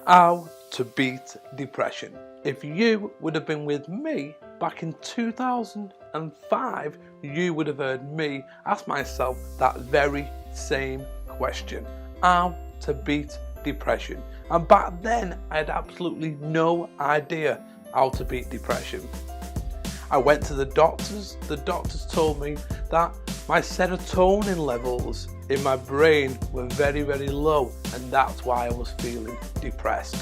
How to beat depression. If you would have been with me back in 2005, you would have heard me ask myself that very same question. How to beat depression. And back then, I had absolutely no idea how to beat depression. I went to the doctors. The doctors told me that my serotonin levels in my brain were very, very low, and that's why I was feeling depressed.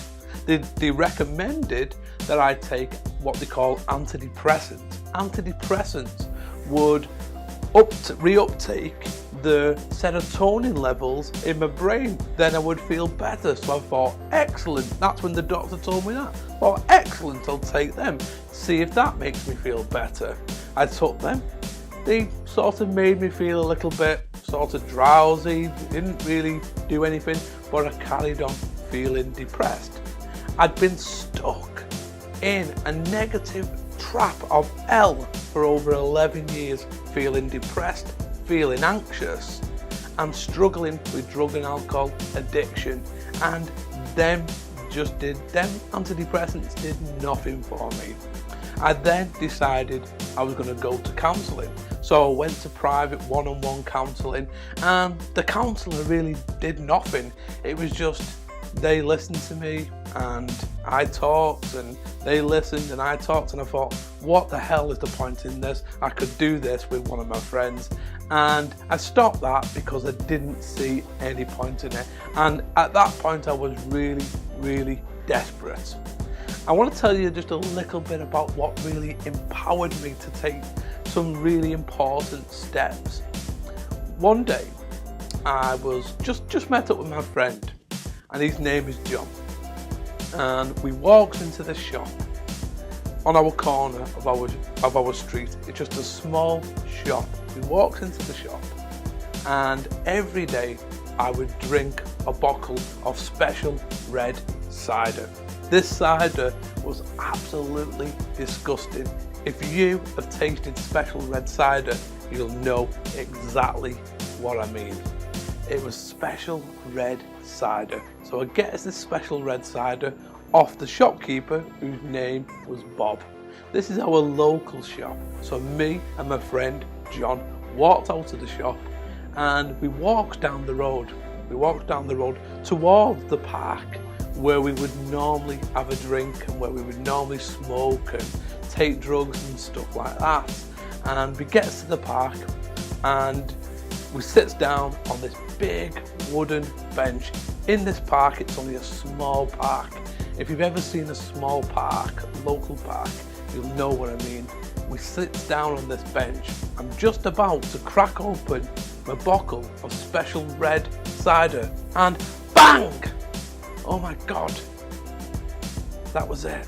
They recommended that I take what they call antidepressants. Antidepressants would reuptake the serotonin levels in my brain, then I would feel better. So I thought, excellent. That's when the doctor told me that. Well, excellent, I'll take them, see if that makes me feel better. I took them. They sort of made me feel a little bit sort of drowsy, didn't really do anything, but I carried on feeling depressed. I'd been stuck in a negative trap of hell for over 11 years, feeling depressed, feeling anxious, and struggling with drug and alcohol addiction, and them antidepressants did nothing for me. I then decided I was going to go to counselling. So I went to private one-on-one counselling, and the counsellor really did nothing. It was just they listened to me and I talked, and they listened and I talked, and I thought, what the hell is the point in this? I could do this with one of my friends. And I stopped that because I didn't see any point in it. And at that point I was really, really desperate. I want to tell you just a little bit about what really empowered me to take some really important steps. One day I was just met up with my friend, and his name is John, and we walked into the shop on our corner of our street. It's just a small shop. We walked into the shop, and every day I would drink a bottle of special red cider. This cider was absolutely disgusting. If you have tasted special red cider, you'll know exactly what I mean. It was special red cider. So I get this special red cider off the shopkeeper, whose name was Bob. This is our local shop. So me and my friend John walked out of the shop, and we walked down the road. We walked down the road towards the park, where we would normally have a drink and where we would normally smoke and take drugs and stuff like that. And we get to the park, and we sit down on this big wooden bench. In this park, it's only a small park. If you've ever seen a small park, local park, you'll know what I mean. We sit down on this bench. I'm just about to crack open my bottle of special red cider, and bang! Oh my God, that was it,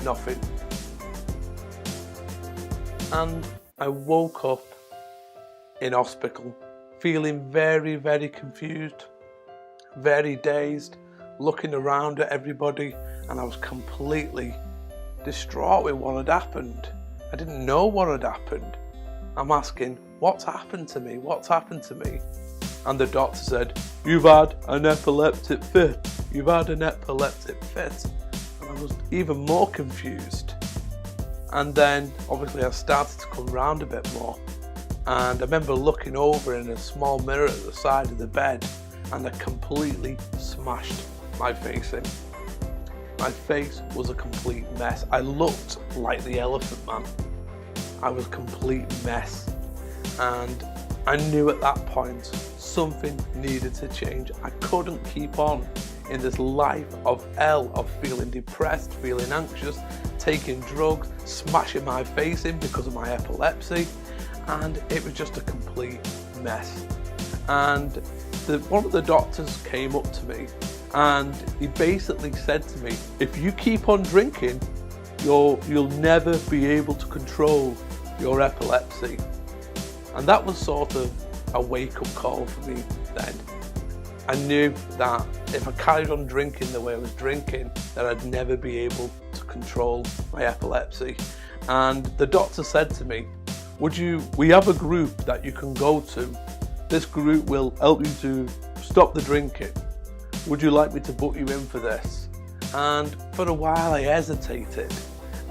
nothing. And I woke up in hospital, feeling very, very confused, very dazed, looking around at everybody, and I was completely distraught with what had happened. I didn't know what had happened. I'm asking, what's happened to me? What's happened to me? And the doctor said, you've had an epileptic fit. You've had an epileptic fit. And I was even more confused. And then obviously I started to come round a bit more. And I remember looking over in a small mirror at the side of the bed, and I completely smashed my face in. My face was a complete mess. I looked like the Elephant Man. I was a complete mess. And I knew at that point something needed to change. I couldn't keep on in this life of hell of feeling depressed, feeling anxious, taking drugs, smashing my face in because of my epilepsy, and it was just a complete mess. And one of the doctors came up to me, and he basically said to me, if you keep on drinking, you'll never be able to control your epilepsy. And that was sort of a wake-up call for me then. I knew that if I carried on drinking the way I was drinking, that I'd never be able to control my epilepsy. And the doctor said to me, we have a group that you can go to. This group will help you to stop the drinking. Would you like me to book you in for this? And for a while I hesitated,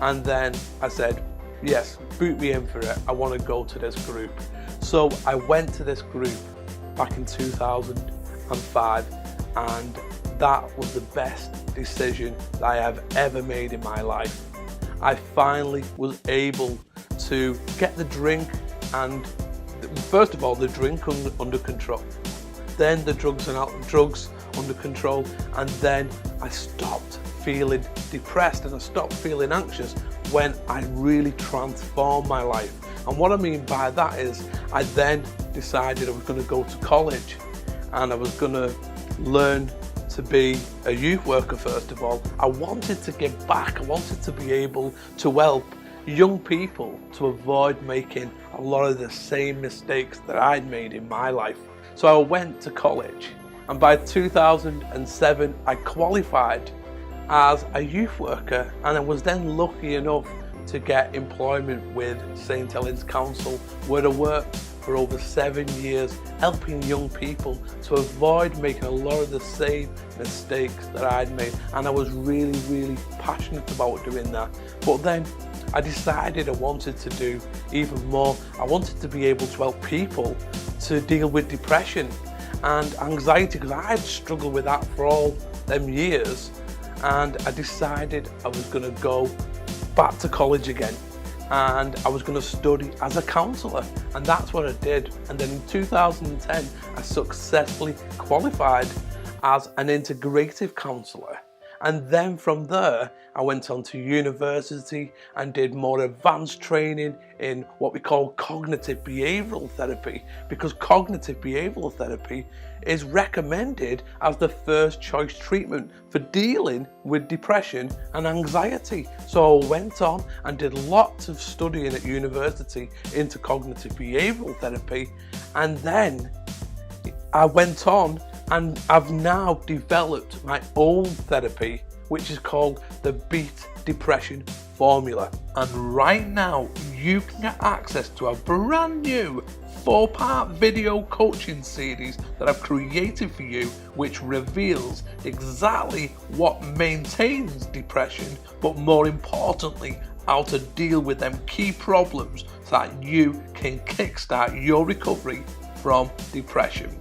and then I said, yes, boot me in for it, I want to go to this group. So I went to this group back in 2005, and that was the best decision that I have ever made in my life. I finally was able to get the drink, and first of all the drink under control, then the drugs under control, and then I stopped feeling depressed and I stopped feeling anxious when I really transformed my life. And what I mean by that is I then decided I was going to go to college, and I was going to learn to be a youth worker. First of all, I wanted to give back. I wanted to be able to help young people to avoid making a lot of the same mistakes that I'd made in my life. So I went to college, and by 2007 I qualified as a youth worker, and I was then lucky enough to get employment with St Helens Council, where I worked for over 7 years helping young people to avoid making a lot of the same mistakes that I'd made. And I was really passionate about doing that. But then I decided I wanted to do even more. I wanted to be able to help people to deal with depression and anxiety, because I had struggled with that for all them years. And I decided I was going to go back to college again, and I was going to study as a counsellor, and that's what I did. And then in 2010 I successfully qualified as an integrative counsellor, and then from there I went on to university and did more advanced training in what we call cognitive behavioural therapy, because cognitive behavioural therapy is recommended as the first choice treatment for dealing with depression and anxiety. So I went on and did lots of studying at university into cognitive behavioural therapy, and then I went on and I've now developed my own therapy, which is called the Beat Depression Formula. And right now you can get access to a brand new 4-part video coaching series that I've created for you, which reveals exactly what maintains depression, but more importantly how to deal with them key problems so that you can kickstart your recovery from depression.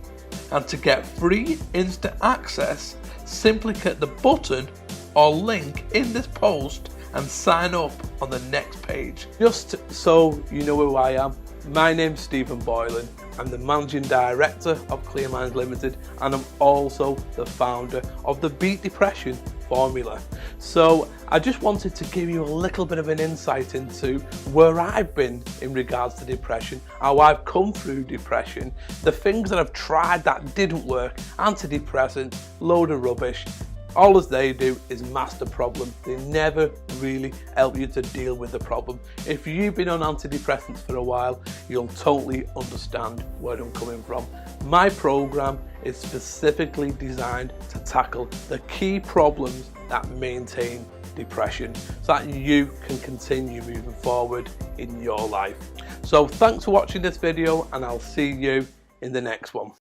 And to get free instant access, simply click the button or link in this post and sign up on the next page. Just so you know who I am, my name's Stephen Boylan. I'm the Managing Director of Clear Minds Limited, and I'm also the founder of the Beat Depression Formula. So I just wanted to give you a little bit of an insight into where I've been in regards to depression, how I've come through depression, the things that I've tried that didn't work, antidepressants, load of rubbish. All as they do is mask the problem. They never really help you to deal with the problem. If you've been on antidepressants for a while, you'll totally understand where I'm coming from. My program is specifically designed to tackle the key problems that maintain depression so that you can continue moving forward in your life. So thanks for watching this video, and I'll see you in the next one.